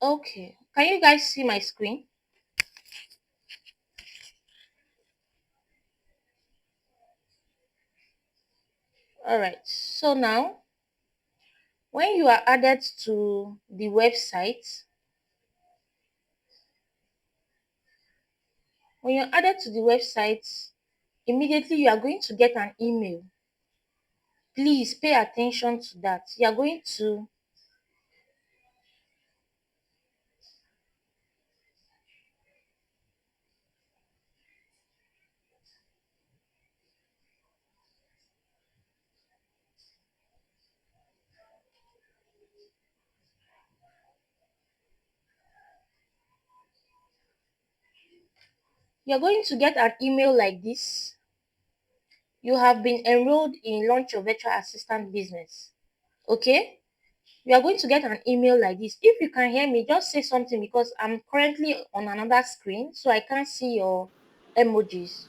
Okay. Can you guys see my screen? All right. So now, when you are added to the website, when you're added to the website, immediately you are going to get an email. Please pay attention to that. You're going to get an email like this. You have been enrolled in Launch Your Virtual Assistant Business. Okay? You are going to get an email like this. If you can hear me, just say something because I'm currently on another screen, so I can't see your emojis.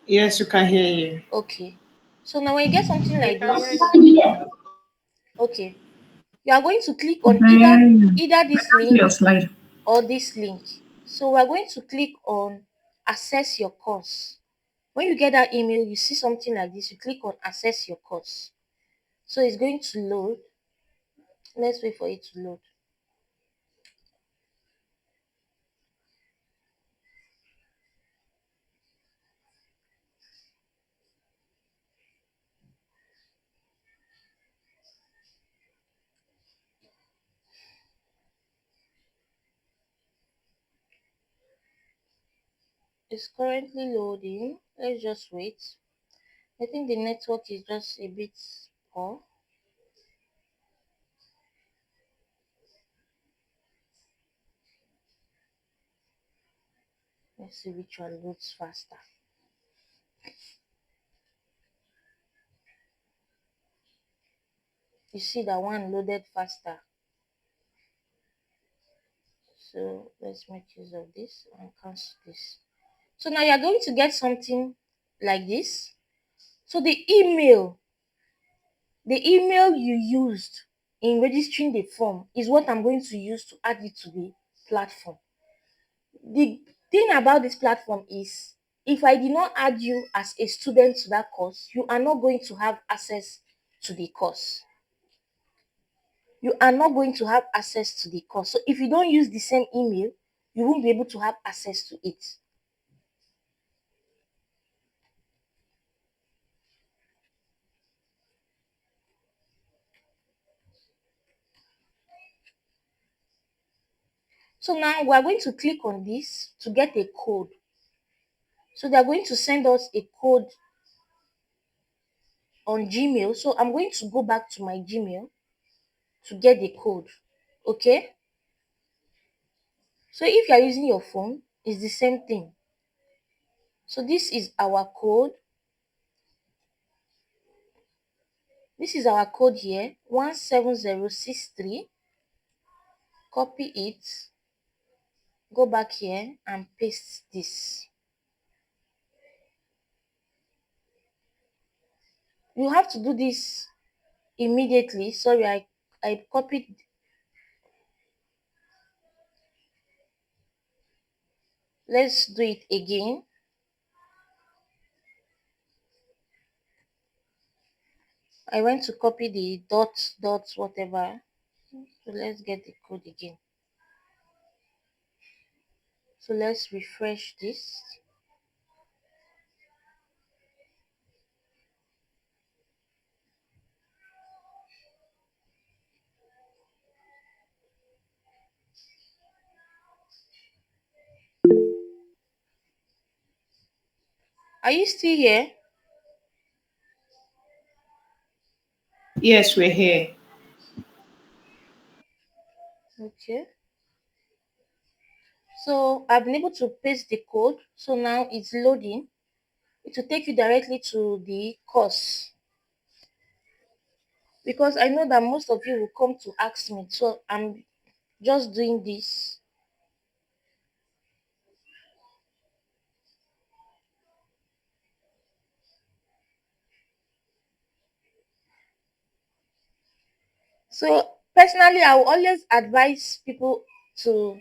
Yes, we can hear you. Okay. So now when you get something We like can hear this, you. okay, you are going to click on Then either I this can't see link your slide. or this link. So we're going to click on access your course. When you get that email, you see something like this, you click on access your course. So it's going to load. Let's wait for it to load. It's currently loading. Let's just wait. I think the network is just a bit poor. Let's see which one loads faster. You see that one loaded faster. So let's make use of this and cancel this. So now you're going to get something like this. So the email you used in registering the form is what I'm going to use to add you to the platform. The thing about this platform is if I did not add you as a student to that course, you are not going to have access to the course. You are not going to have access to the course. So if you don't use the same email, you won't be able to have access to it. So now we are going to click on this to get a code. So they are going to send us a code on Gmail. So I'm going to go back to my Gmail to get the code. Okay? So if you are using your phone, it's the same thing. So this is our code. This is our code here, 17063. Copy it, go back here and paste this. You have to do this immediately. Sorry, I copied. Let's do it again. I went to copy the dot whatever. So let's get the code again. So let's refresh this. Are you still here? Yes, we're here. Okay. So I've been able to paste the code. So now it's loading. It will take you directly to the course. Because I know that most of you will come to ask me. So I'm just doing this. So personally, I will always advise people to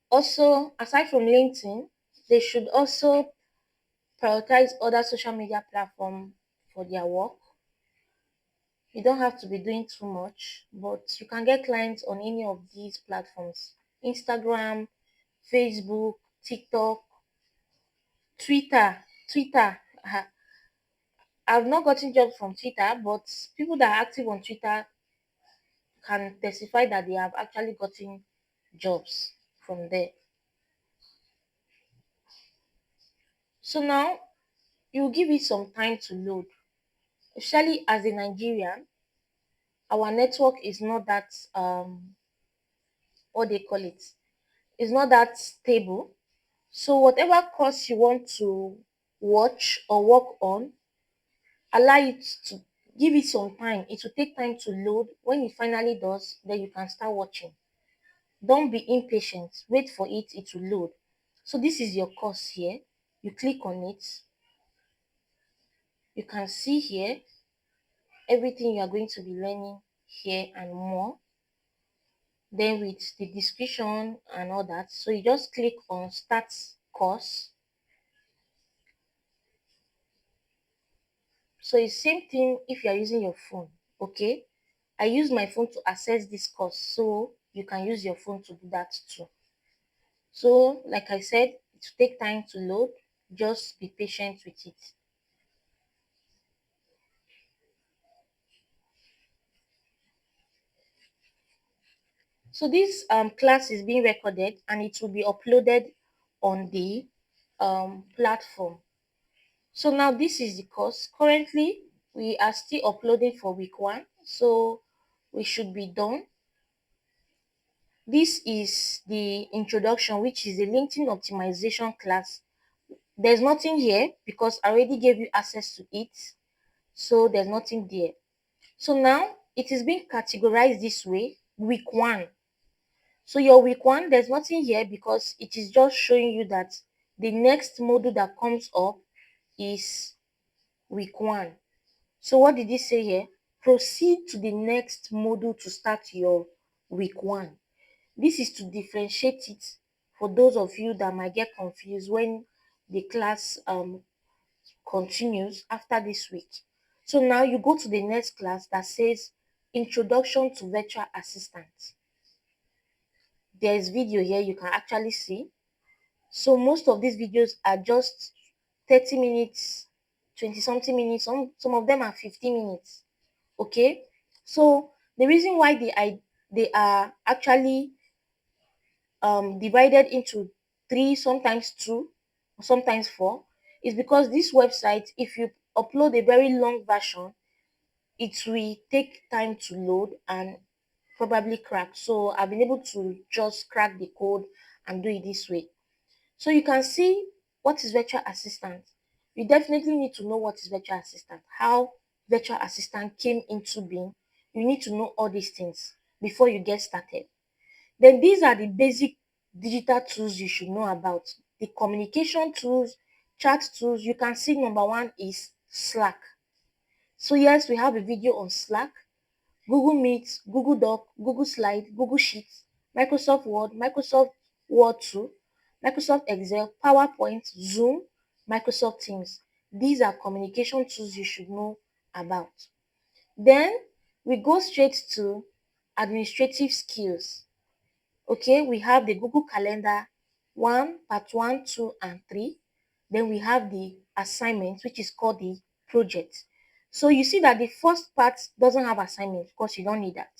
also, aside from LinkedIn, they should also prioritize other social media platform for their work. You don't have to be doing too much, but you can get clients on any of these platforms: Instagram, Facebook, TikTok, Twitter. Twitter. I've not gotten jobs from Twitter, but people that are active on Twitter can testify that they have actually gotten jobs from there. So now you give it some time to load. Especially as a Nigerian, our network is not that what they call it, is not that stable. So whatever course you want to watch or work on, allow it to give it some time. It will take time to load. When it finally does, then you can start watching. Don't be impatient. Wait for it will load. So this is your course here. You click on it. You can see here everything you are going to be learning here and more. Then with the description and all that. So you just click on start course. So it's same thing if you are using your phone. Okay, I use my phone to access this course, so you can use your phone to do that too. So like I said, it will take time to load. Just be patient with it. So this class is being recorded and it will be uploaded on the platform. So now this is the course. Currently, we are still uploading for week 1, so we should be done. This is the introduction, which is the LinkedIn optimization class. There's nothing here because I already gave you access to it, so there's nothing there. So now it is being categorized this way: week 1. So your week 1, there's nothing here because it is just showing you that the next module that comes up is week 1. So what did he say here? Proceed to the next module to start your week 1. This is to differentiate it for those of you that might get confused when the class continues after this week. So now you go to the next class that says Introduction to Virtual Assistant. There is video here you can actually see. So most of these videos are just 30 minutes, 20 something minutes, some of them are 15 minutes. Okay, so the reason why they are actually divided into 3, sometimes 2, sometimes 4, is because this website, if you upload a very long version, it will take time to load and probably crack. So I've been able to just crack the code and do it this way. So you can see what is virtual assistant. You definitely need to know what is virtual assistant, how virtual assistant came into being. You need to know all these things before you get started. Then these are the basic digital tools you should know about. The communication tools, chat tools. You can see number 1 is Slack. So yes, we have a video on Slack, Google Meet, Google Doc, Google Slide, Google Sheets, Microsoft Word, Microsoft Word 2, Microsoft Excel, PowerPoint, Zoom, Microsoft Teams. These are communication tools you should know about. Then we go straight to administrative skills. Okay, we have the Google Calendar 1, part 1, 2, and 3. Then we have the assignment, which is called the project. So you see that the first part doesn't have assignment because you don't need that.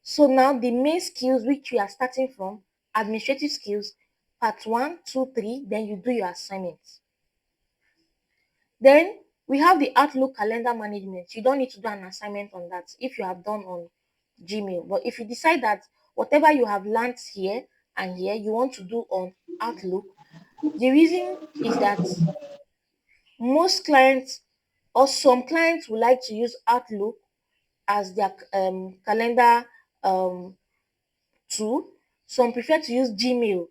So now the main skills which we are starting from, administrative skills, part 1, 2, 3, then you do your assignments. Then we have the Outlook calendar management. You don't need to do an assignment on that if you have done on Gmail. But if you decide that whatever you have learned here and here you want to do on Outlook, the reason is that most clients or some clients would like to use Outlook as their calendar tool. Some prefer to use Gmail.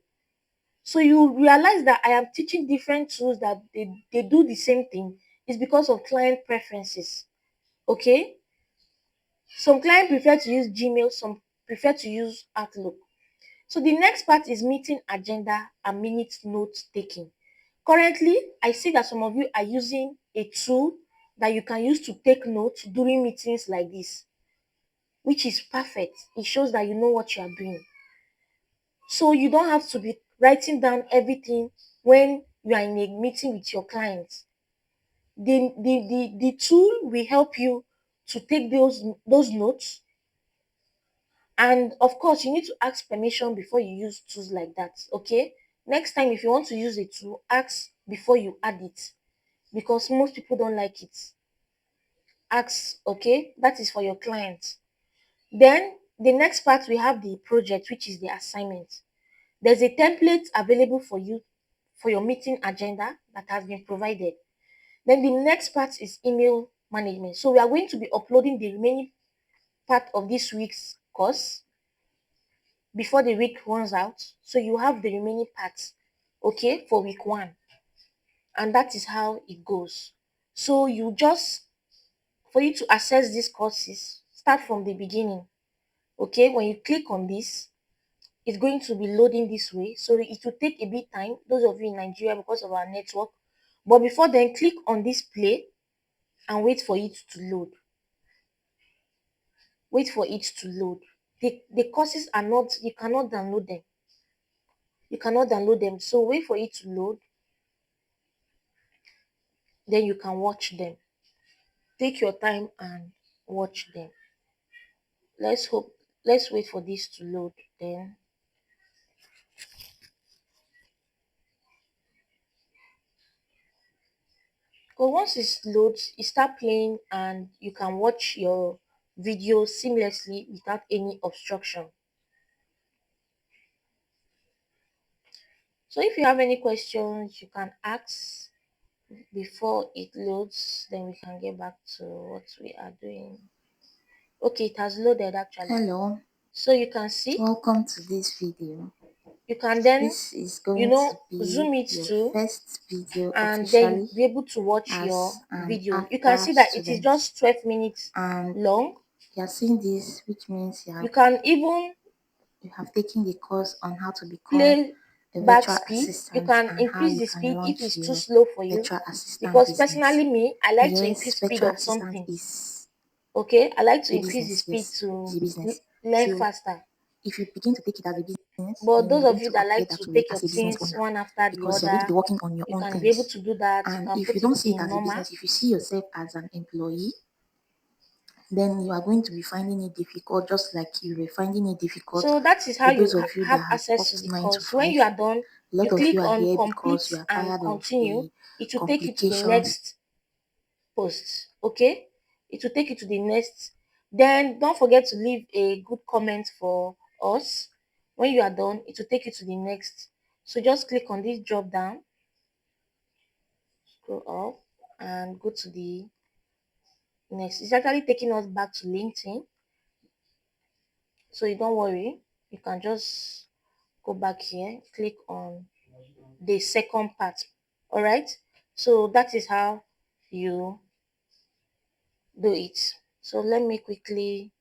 So you realize that I am teaching different tools that they do the same thing is because of client preferences. Okay, some clients prefer to use Gmail, some prefer to use Outlook. So the next part is meeting agenda and minute note taking. Currently, I see that some of you are using a tool that you can use to take notes during meetings like this, which is perfect. It shows that you know what you are doing. So you don't have to be writing down everything when you are in a meeting with your clients. The tool will help you to take those notes. And of course, you need to ask permission before you use tools like that. Okay. Next time, if you want to use a tool, ask before you add it because most people don't like it. Ask, okay? That is for your clients. Then the next part, we have the project, which is the assignment. There's a template available for you for your meeting agenda that has been provided. Then the next part is email management. So we are going to be uploading the remaining part of this week's course before the week runs out. So you have the remaining parts, okay, for week one. And that is how it goes. So you just, for you to access these courses, start from the beginning. Okay, when you click on this, it's going to be loading this way. So it will take a bit time, those of you in Nigeria, because of our network. But before then, click on this play and wait for it to load. Wait for it to load. The courses are not, you cannot download them. You cannot download them. So wait for it to load, then you can watch them. Take your time and watch them. Let's hope, let's wait for this to load then. But once it loads, it start playing and you can watch your video seamlessly without any obstruction. So if you have any questions, you can ask before it loads, then we can get back to what we are doing. Okay, it has loaded actually. Hello, So you can see, welcome to this video. you can then, This is going to be zoom it your to, first video and then officially be able to watch as your an video. You can actor see that it is student, just 12 minutes and long. you are seeing this, which means You can even you have taken the course on how to become play a back virtual speed. You assistant can and how increase you the can speed if launch it's too your slow for you. virtual assistant Because business. personally me, I like to increase Yes, speed virtual of assistant something. is Okay, I like to a increase the business. speed Yes, it's to a business. learn So faster. if you begin to take it as a business, But then you those are of going you to that appear like that to way take your as a business things owner one after the because you're going to be other, working on your you own can be able things. to do that. You And can if you put it don't see it in as a normal. business, if you see yourself as an employee, then you are going to be finding it difficult, just like you were finding it difficult So that is how for you those of you have that have access to worked the 9 to course. When 5. you are done, A you lot of click you are on here because you complete are and tired of continue. the It will take you to the complications. next post. Okay, it will take you to the next. Then don't forget to leave a good comment for us. When you are done, it will take you to the next. So just click on this drop down, scroll up, and go to the next. It's actually taking us back to LinkedIn. So you don't worry, you can just go back here, click on the second part. All right, so that is how you do it. So let me quickly